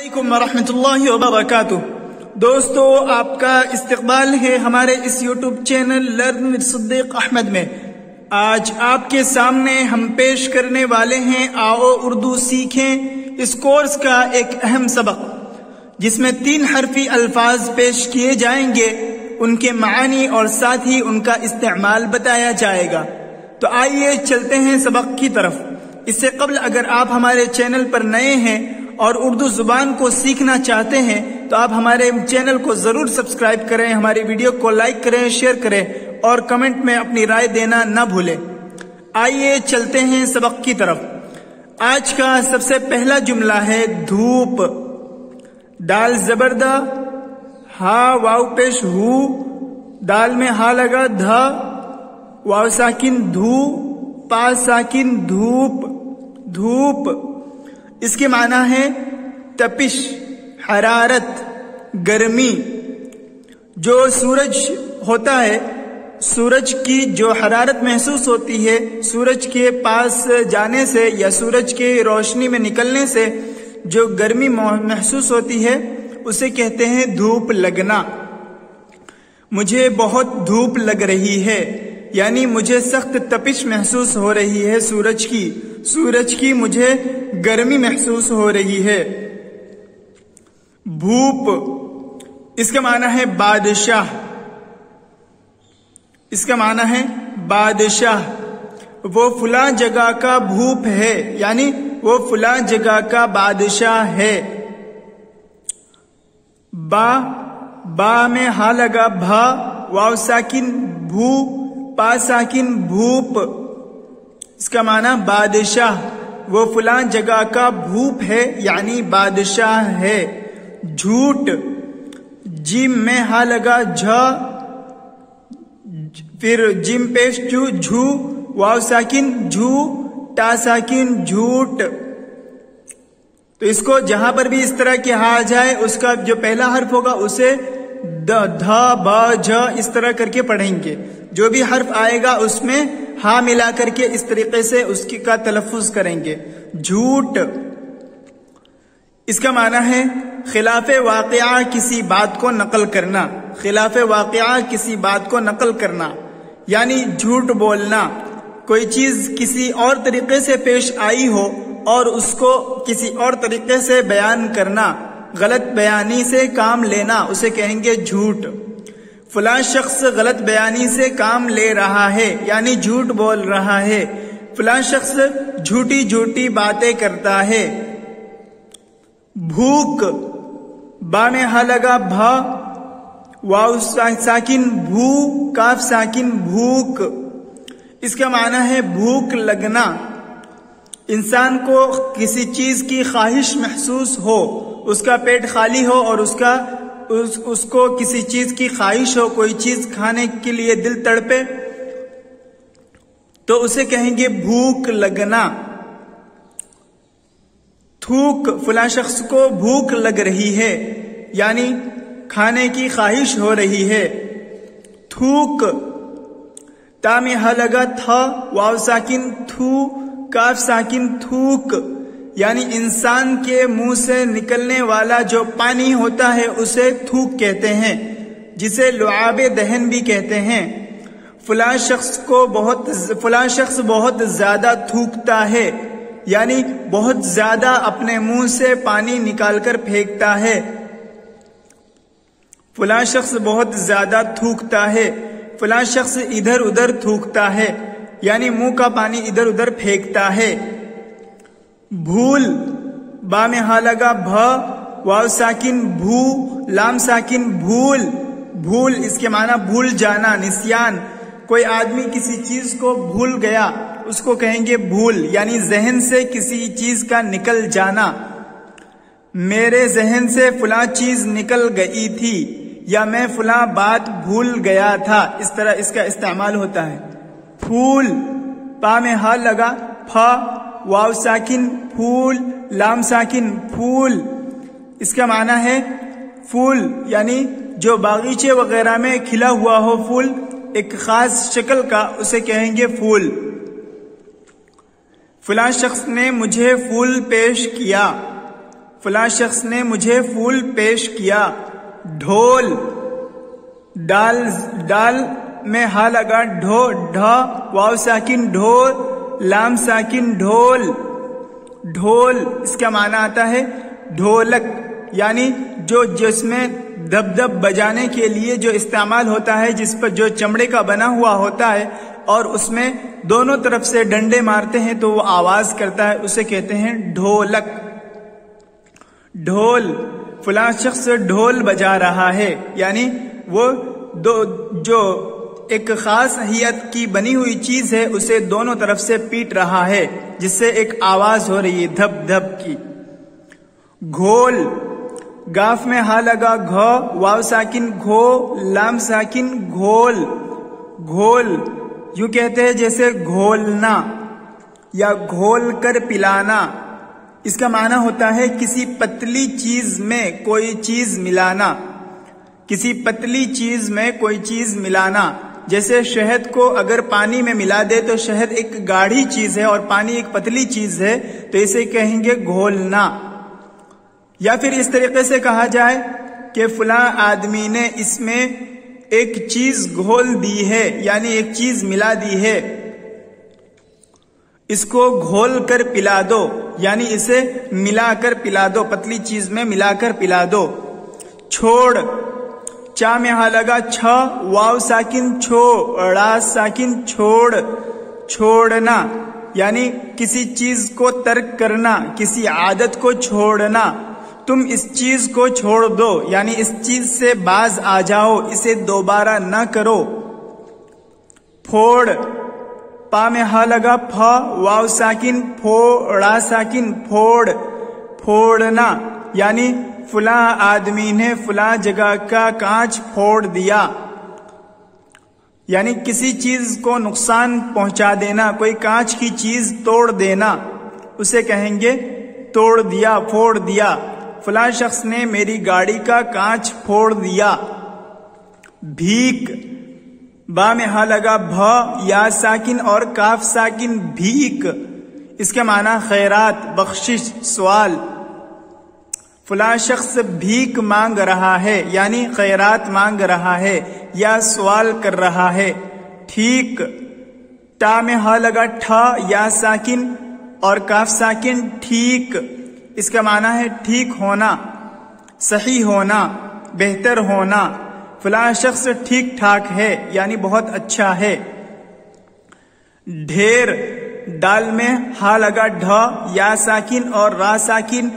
علیکم ورحمۃ اللہ وبرکاتہ۔ دوستو، آپ کا استقبال ہے ہمارے اس یوٹیوب چینل لرن ود صدیق احمد میں۔ آج آپ کے سامنے ہم پیش کرنے والے ہیں آؤ اردو سیکھیں اس کورس کا ایک اہم سبق، جس میں 3 حرفی الفاظ پیش کیے جائیں گے، ان کے معانی اور ساتھ ہی ان کا استعمال بتایا جائے گا۔ تو آئیے چلتے ہیں سبق کی طرف۔ اس سے قبل اگر آپ ہمارے چینل پر نئے ہیں اور اردو زبان کو سیکھنا چاہتے ہیں تو آپ ہمارے چینل کو ضرور سبسکرائب کریں، ہماری ویڈیو کو لائک کریں، شیئر کریں اور کمنٹ میں اپنی رائے دینا نہ بھولیں۔ آئیے چلتے ہیں سبق کی طرف۔ آج کا سب سے پہلا جملہ ہے دھوپ۔ دال زبردہ، ہا واو پیش ہو، دال میں ہا لگا دھا، واو ساکن دھو، پا ساکن دھوپ، دھوپ۔ اس کے معنی ہے تپش، حرارت، گرمی۔ جو سورج ہوتا ہے، سورج کی جو حرارت محسوس ہوتی ہے، سورج کے پاس جانے سے یا سورج کے روشنی میں نکلنے سے جو گرمی محسوس ہوتی ہے، اسے کہتے ہیں دھوپ لگنا۔ مجھے بہت دھوپ لگ رہی ہے، یعنی مجھے سخت تپش محسوس ہو رہی ہے سورج کی مجھے گرمی محسوس ہو رہی ہے۔ بھوپ، اس کا معنی ہے بادشاہ، اس کا معنی ہے بادشاہ۔ وہ فلاں جگہ کا بھوپ ہے، یعنی وہ فلاں جگہ کا بادشاہ ہے۔ با میں ہا لگا بھا، واو ساکن بھو، پا ساکن بھوپ۔ اس کا معنی بادشاہ، وہ فلاں جگہ کا بھوپ ہے یعنی بادشاہ ہے۔ جھوٹ، جیم میں ہا لگا جھا، پھر جیم پیش جو جھو، واو ساکن جھو، ٹا ساکن جھوٹ۔ تو اس کو جہاں پر بھی اس طرح کے ہا آ جائے، اس کا جو پہلا حرف ہوگا اسے دھا با جھا اس طرح کر کے پڑھیں گے۔ جو بھی حرف آئے گا اس میں ہا ملا کر کے اس طریقے سے اس کی کا تلفظ کریں گے۔ جھوٹ، اس کا معنی ہے خلاف واقعہ کسی بات کو نقل کرنا، خلاف واقعہ کسی بات کو نقل کرنا، یعنی جھوٹ بولنا۔ کوئی چیز کسی اور طریقے سے پیش آئی ہو اور اس کو کسی اور طریقے سے بیان کرنا، غلط بیانی سے کام لینا، اسے کہیں گے جھوٹ۔ فلاں شخص غلط بیانی سے کام لے رہا ہے، یعنی جھوٹ بول رہا ہے۔ فلاں شخص جھوٹی جھوٹی باتیں کرتا ہے۔ بھوک، با میں ہا لگا بھا، واو ساکن بھو، کاف ساکن بھوک۔ اس کا معنی ہے بھوک لگنا۔ انسان کو کسی چیز کی خواہش محسوس ہو، اس کا پیٹ خالی ہو اور اس کو کسی چیز کی خواہش ہو، کوئی چیز کھانے کے لیے دل تڑپے، تو اسے کہیں گے بھوک لگنا۔ تھوک، فلاں شخص کو بھوک لگ رہی ہے، یعنی کھانے کی خواہش ہو رہی ہے۔ تھوک، تا میں ہا لگا تھا، واو ساکن تھو، کاف ساکن تھوک، یعنی انسان کے منہ سے نکلنے والا جو پانی ہوتا ہے اسے تھوک کہتے ہیں، جسے لعاب دہن بھی کہتے ہیں۔ فلاں شخص بہت زیادہ تھوکتا ہے، یعنی بہت زیادہ اپنے منہ سے پانی نکال کر پھینکتا ہے۔ فلاں شخص بہت زیادہ تھوکتا ہے، فلاں شخص ادھر ادھر تھوکتا ہے، یعنی منہ کا پانی ادھر ادھر پھینکتا ہے۔ بھول، با میں ہا لگا بھا، واو ساکن بھو، لام ساکن بھول، بھول اس کے معنی بھول جانا، نسیان۔ کوئی آدمی کسی چیز کو بھول گیا، اس کو کہیں گے بھول، یعنی ذہن سے کسی چیز کا نکل جانا۔ میرے ذہن سے فلاں چیز نکل گئی تھی، یا میں فلاں بات بھول گیا تھا، اس طرح اس کا استعمال ہوتا ہے۔ پھول، پا میں ہا لگا پھا، واو ساکن پھول، لام ساکن پھول۔ اس کا معنی ہے پھول، یعنی جو باغیچے وغیرہ میں کھلا ہوا ہو پھول ایک خاص شکل کا، اسے کہیں گے پھول۔ فلاں شخص نے مجھے پھول پیش کیا، فلاں شخص نے مجھے پھول پیش کیا. ڈھول، ڈال میں ہا لگا ڈھو، ڈھا، واو ساکن ڈھو، لام ساکن ڈھول. ڈھول اس کا معنی آتا ہے ڈھولک، یعنی جس میں دب دب بجانے کے لیے جو استعمال ہوتا ہے، جس پر جو چمڑے کا بنا ہوا ہوتا ہے اور اس میں دونوں طرف سے ڈنڈے مارتے ہیں تو وہ آواز کرتا ہے، اسے کہتے ہیں ڈھولک. ڈھول، فلاں شخص ڈھول بجا رہا ہے، یعنی وہ جو ایک خاص ہیئت کی بنی ہوئی چیز ہے اسے دونوں طرف سے پیٹ رہا ہے، جس سے ایک آواز ہو رہی ہے دھب دھب کی. گھول، گاف میں ہا لگا گھو، واو ساکن گھو، لام ساکن گھول. گھول یوں کہتے ہیں جیسے گھولنا یا گھول کر پلانا. اس کا معنی ہوتا ہے کسی پتلی چیز میں کوئی چیز ملانا. کسی پتلی چیز میں کوئی چیز ملانا، جیسے شہد کو اگر پانی میں ملا دے تو شہد ایک گاڑھی چیز ہے اور پانی ایک پتلی چیز ہے، تو اسے کہیں گے گھولنا. یا پھر اس طریقے سے کہا جائے کہ فلاں آدمی نے اس میں ایک چیز گھول دی ہے، یعنی ایک چیز ملا دی ہے، اس کو گھول کر پلا دو، یعنی اسے ملا کر پلا دو، پتلی چیز میں ملا کر پلا دو. چھوڑ، چا میں ہا لگا چھا، واو ساکن چھو، ڑا ساکن چھوڑ. چھوڑنا یعنی کسی چیز کو ترک کرنا، کسی عادت کو چھوڑنا. تم اس چیز کو چھوڑ دو، یعنی اس چیز سے باز آ جاؤ، اسے دوبارہ نہ کرو. پھوڑ، پا میں ہا لگا پھا، واو ساکن پھو، ڑا ساکن پھوڑ. پھوڑنا یعنی فلاں آدمی نے فلاں جگہ کا کانچ پھوڑ دیا، یعنی کسی چیز کو نقصان پہنچا دینا، کوئی کانچ کی چیز توڑ دینا، اسے کہیں گے توڑ دیا، پھوڑ دیا. فلاں شخص نے میری گاڑی کا کانچ پھوڑ دیا. بھیک، با میں ہا لگا بھا، یا ساکن اور کاف ساکن بھیک. اس کے معنی خیرات، بخشش، سوال. فلاں شخص بھیک مانگ رہا ہے، یعنی خیرات مانگ رہا ہے یا سوال کر رہا ہے. ٹھیک، ٹا میں ہا لگا ٹھا، یا ساکن اور کاف ساکن ٹھیک. اس کا معنی ہے ٹھیک ہونا، صحیح ہونا، بہتر ہونا. فلاں شخص ٹھیک ٹھاک ہے یعنی بہت اچھا ہے. ڈھیر، ڈال میں ہا لگا ڈھا، یا ساکن اور را ساکن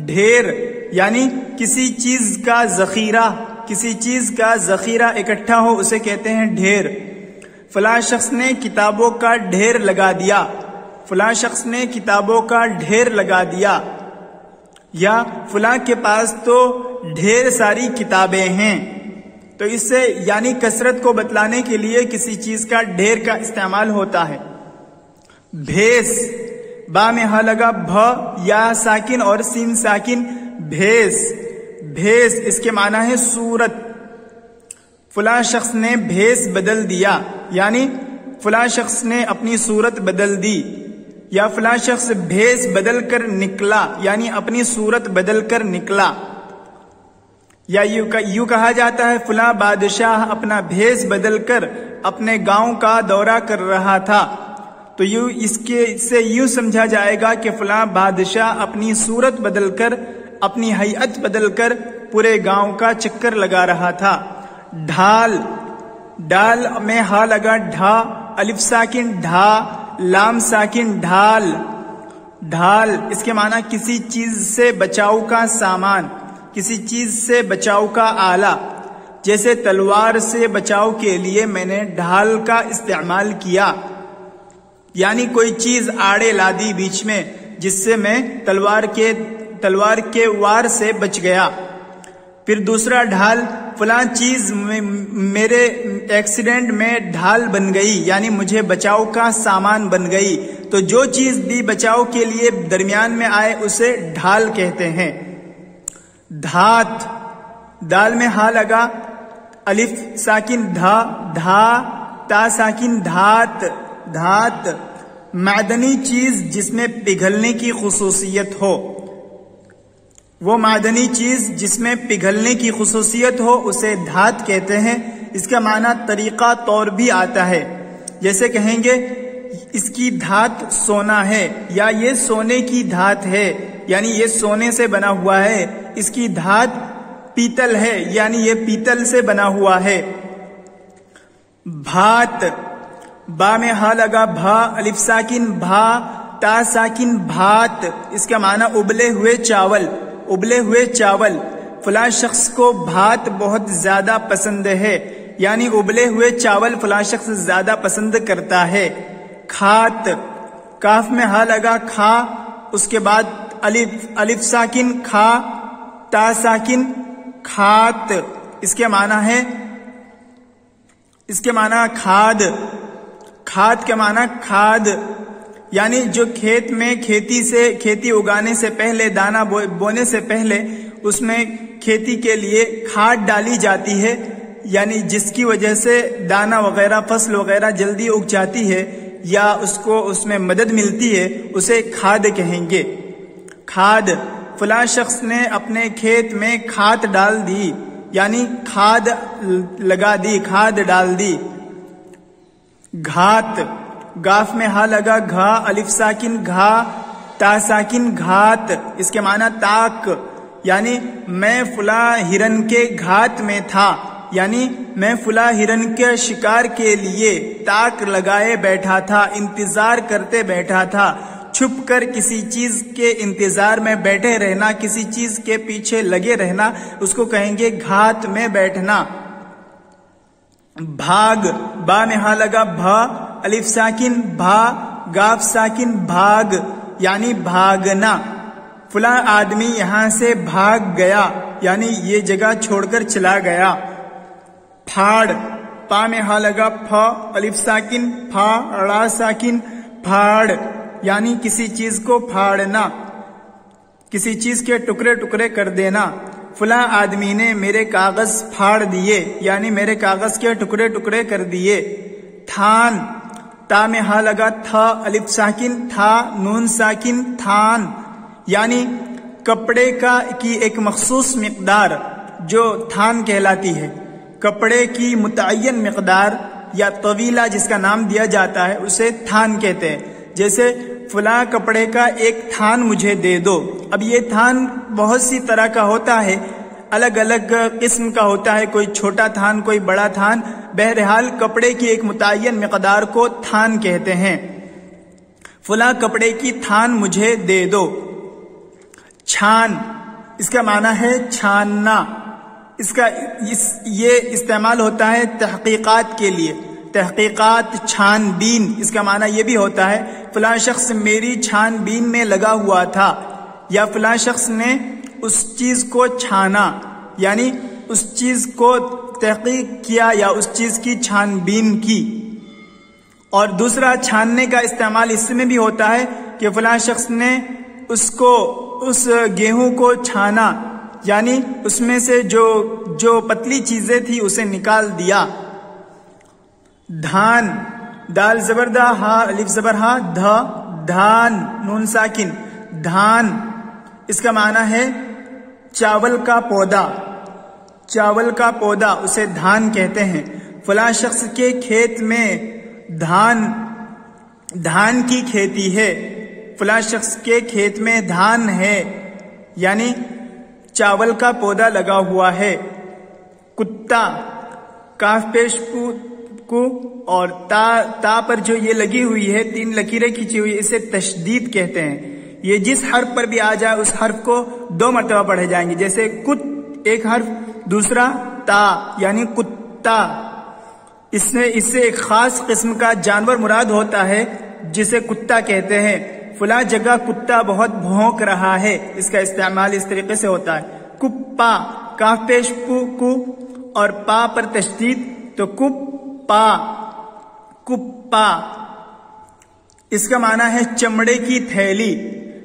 ڈھیر، یعنی کسی چیز کا ذخیرہ، کسی چیز کا ذخیرہ اکٹھا ہو اسے کہتے ہیں ڈھیر. فلاں شخص نے کتابوں کا ڈھیر لگا دیا. فلاں شخص نے کتابوں کا ڈھیر لگا دیا. یا فلاں کے پاس تو ڈھیر ساری کتابیں ہیں. تو اس سے یعنی کثرت کو بتلانے کے لیے کسی چیز کا ڈھیر کا استعمال ہوتا ہے. بھیس، با میں ہا لگا بھا، یا ساکن اور سین ساکن بھیس. بھیس اس کے معنی ہے صورت. فلاں شخص نے بھیس بدل دیا، یعنی فلاں شخص نے اپنی صورت بدل دی. یا فلاں شخص بھیس بدل کر نکلا، یعنی اپنی صورت بدل کر نکلا. یا یوں کہا جاتا ہے فلاں بادشاہ اپنا بھیس بدل کر اپنے گاؤں کا دورہ کر رہا تھا. تو اس سے یوں سمجھا جائے گا کہ فلاں بادشاہ اپنی صورت بدل کر، اپنی ہیئت بدل کر پورے گاؤں کا چکر لگا رہا تھا. ڈھال، ڈال میں ہا لگا ڈھا، الف ساکن ڈھا، لام ساکن ڈھال. ڈھال اس کے معنی کسی چیز سے بچاؤ کا سامان، کسی چیز سے بچاؤ کا آلہ. جیسے تلوار سے بچاؤ کے لیے میں نے ڈھال کا استعمال کیا، یعنی کوئی چیز آڑے لا دی بیچ میں جس سے میں تلوار کے وار سے بچ گیا. پھر دوسرا ڈھال، فلاں چیز میرے ایکسیڈنٹ میں ڈھال بن گئی، یعنی مجھے بچاؤ کا سامان بن گئی. تو جو چیز بھی بچاؤ کے لیے درمیان میں آئے اسے ڈھال کہتے ہیں. دھات، دال میں ہا لگا، الف ساکن دھا، دھا، تا ساکن دھات. دھات معدنی چیز جس میں پگھلنے کی خصوصیت ہو. وہ معدنی چیز جس میں پگھلنے کی خصوصیت ہو اسے دھات کہتے ہیں۔ اس کا معنی طریقہ طور بھی آتا ہے، جیسے کہیں گے اس کی دھات سونا ہے یا یہ سونے کی دھات ہے، یعنی یہ سونے سے بنا ہوا ہے۔ اس کی دھات پیتل ہے، یعنی یہ پیتل سے بنا ہوا ہے۔ بھات، با میں ہا لگا، بھا الف ساکن بھا، تا ساکن بھات، اس کا معنی ابلے ہوئے چاول، ابلے ہوئے چاول۔ فلاں شخص کو بھات بہت زیادہ پسند ہے، یعنی ابلے ہوئے چاول فلاں شخص زیادہ پسند کرتا ہے۔ کھات، کاف میں ہا لگا، کھا، اس کے بعد الف ساکن کھا، تا ساکن کھات، اس کے معنی ہے، اس کے معنی کھاد، کھاد کے معنی کھاد، یعنی جو کھیت میں کھیتی اگانے سے پہلے، دانا بونے سے پہلے اس میں کھیتی کے لیے کھاد ڈالی جاتی ہے، یعنی جس کی وجہ سے دانا وغیرہ فصل وغیرہ جلدی اگ جاتی ہے یا اس کو اس میں مدد ملتی ہے، اسے کھاد کہیں گے۔ کھاد، فلاں شخص نے اپنے کھیت میں کھاد ڈال دی، یعنی کھاد لگا دی، کھاد ڈال دی۔ گھات، گاف میں ہا لگا، گھا الف ساکن گھا، تا ساکن گھات، اس کے معنی تاک، یعنی میں فلاں ہرن کے گھات میں تھا، یعنی میں فلاں ہرن کے شکار کے لیے تاک لگائے بیٹھا تھا، انتظار کرتے بیٹھا تھا۔ چھپ کر کسی چیز کے انتظار میں بیٹھے رہنا، کسی چیز کے پیچھے لگے رہنا، اس کو کہیں گے گھات میں بیٹھنا۔ بھاگ، با میں ہا لگا، بھا الف ساکن بھا، گاف ساکن بھاگ، یعنی بھاگنا۔ فلاں آدمی یہاں سے بھاگ گیا، یعنی یہ جگہ چھوڑ کر چلا گیا۔ پھاڑ، پا میں ہا لگا، پھا الف ساکن پھا، را ساکن پھاڑ، یعنی کسی چیز کو پھاڑنا، کسی چیز کے ٹکڑے ٹکڑے کر دینا۔ فلاں آدمی نے میرے کاغذ پھاڑ دیے، یعنی میرے کاغذ کے ٹکڑے ٹکڑے کر دیے۔ تھان، تا میں ہا لگا، تھا الف ساکن تھا، نون ساکن تھان، یعنی کپڑے کی ایک مخصوص مقدار جو تھان کہلاتی ہے، کپڑے کی متعین مقدار یا طویلہ جس کا نام دیا جاتا ہے اسے تھان کہتے ہیں۔ جیسے فلاں کپڑے کا ایک تھان مجھے دے دو۔ اب یہ تھان بہت سی طرح کا ہوتا ہے، الگ الگ قسم کا ہوتا ہے، کوئی چھوٹا تھان، کوئی بڑا تھان، بہرحال کپڑے کی ایک متعین مقدار کو تھان کہتے ہیں۔ فلاں کپڑے کی تھان مجھے دے دو۔ چھان، اس کا معنی ہے چھاننا، یہ استعمال ہوتا ہے تحقیقات کے لیے، تحقیقات، چھان بین، اس کا معنی یہ بھی ہوتا ہے فلاں شخص میری چھان بین میں لگا ہوا تھا، یا فلاں شخص نے اس چیز کو چھانا، یعنی اس چیز کو تحقیق کیا یا اس چیز کی چھان بین کی۔ اور دوسرا چھاننے کا استعمال اس میں بھی ہوتا ہے کہ فلاں شخص نے اس گیہوں کو چھانا، یعنی اس میں سے جو پتلی چیزیں تھی اسے نکال دیا۔ دھان، دال زبر دا، ہا الف زبر ہا، دھا، دھان، نون ساکن دھان، اس کا معنی ہے چاول کا پودا، چاول کا پودا، اسے دھان کہتے ہیں۔ فلاں شخص کے کھیت میں دھان کی کھیتی ہے، فلاں شخص کے کھیت میں دھان ہے، یعنی چاول کا پودا لگا ہوا ہے۔ کتا، کاف پیش کو اور تا پر جو یہ لگی ہوئی ہے، تین لکیریں کھینچی ہوئی، اسے تشدید کہتے ہیں۔ یہ جس حرف پر بھی آ جائے اس حرف کو 2 مرتبہ پڑھے جائیں گے، جیسے کت ایک حرف، دوسرا تا، یعنی کتا۔ اس سے ایک خاص قسم کا جانور مراد ہوتا ہے جسے کتا کہتے ہیں۔ فلاں جگہ کتا بہت بھونک رہا ہے، اس کا استعمال اس طریقے سے ہوتا ہے۔ کپا، کاف پیش کو اور پا پر تشدید، تو کپا، کپا، اس کا معنی ہے چمڑے کی تھیلی۔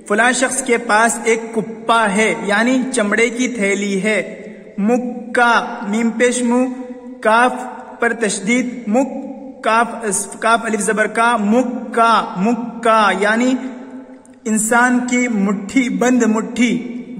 فلاں شخص کے پاس ایک کپا ہے، یعنی چمڑے کی تھیلی ہے۔ مکہ، میم پیش مو، کاف پر تشدید، کاف الف زبر کا، مکہ، مکہ، یعنی انسان کی مٹھی، بند مٹھی،